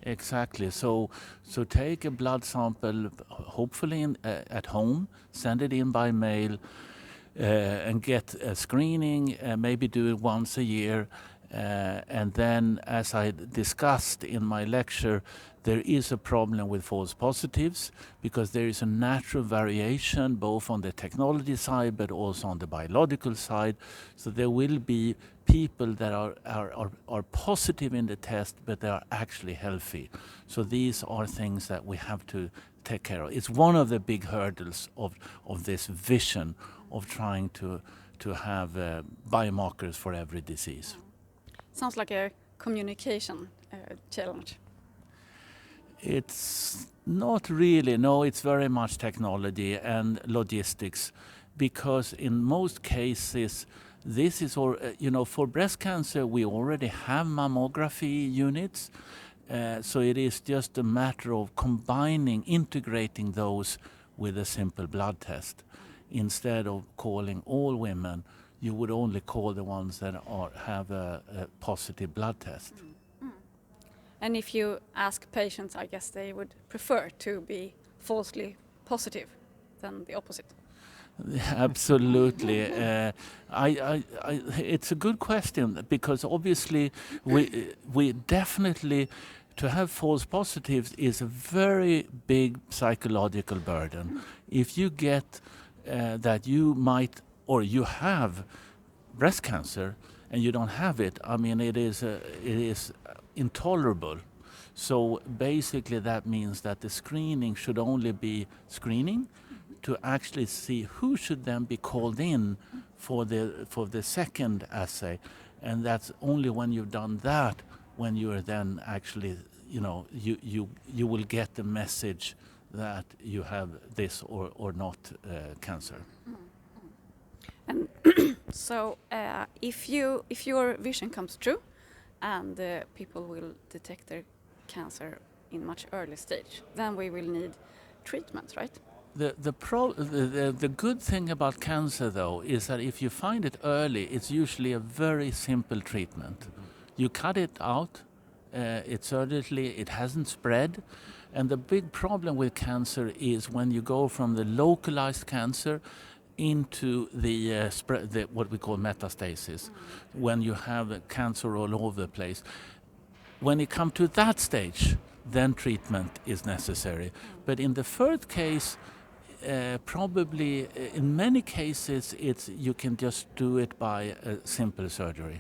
Exactly. So take a blood sample, hopefully at home, send it in by mail, and get a screening. Maybe do it once a year, and then, as I discussed in my lecture, there is a problem with false positives because there is a natural variation both on the technology side but also on the biological side. So there will be people that are positive in the test, but they are actually healthy. So these are things that we have to take care of. It's one of the big hurdles of this vision of trying to have biomarkers for every disease. Sounds like a communication challenge. It's not really, no, it's very much technology and logistics, because in most cases this is, for breast cancer we already have mammography units, so it is just a matter of integrating those with a simple blood test. Instead of calling all women, you would only call the ones that have a positive blood test. And if you ask patients, I guess they would prefer to be falsely positive than the opposite. Absolutely. It's a good question, because obviously we definitely, to have false positives is a very big psychological burden. If you get that you might or you have breast cancer and you don't have it, I mean, it is intolerable. So basically that means that the screening should only be screening to actually see who should then be called in for the second assay, and that's only when you've done that when you are then actually, you will get the message that you have this or not cancer. And so if your vision comes true and people will detect their cancer in much early stage, then we will need treatments, right? The good thing about cancer, though, is that if you find it early, it's usually a very simple treatment. You cut it out, it's surgically, it hasn't spread. And the big problem with cancer is when you go from the localized cancer into the what we call metastasis, when you have cancer all over the place. When it comes to that stage, then treatment is necessary. But in the first case, probably in many cases, you can just do it by a simple surgery.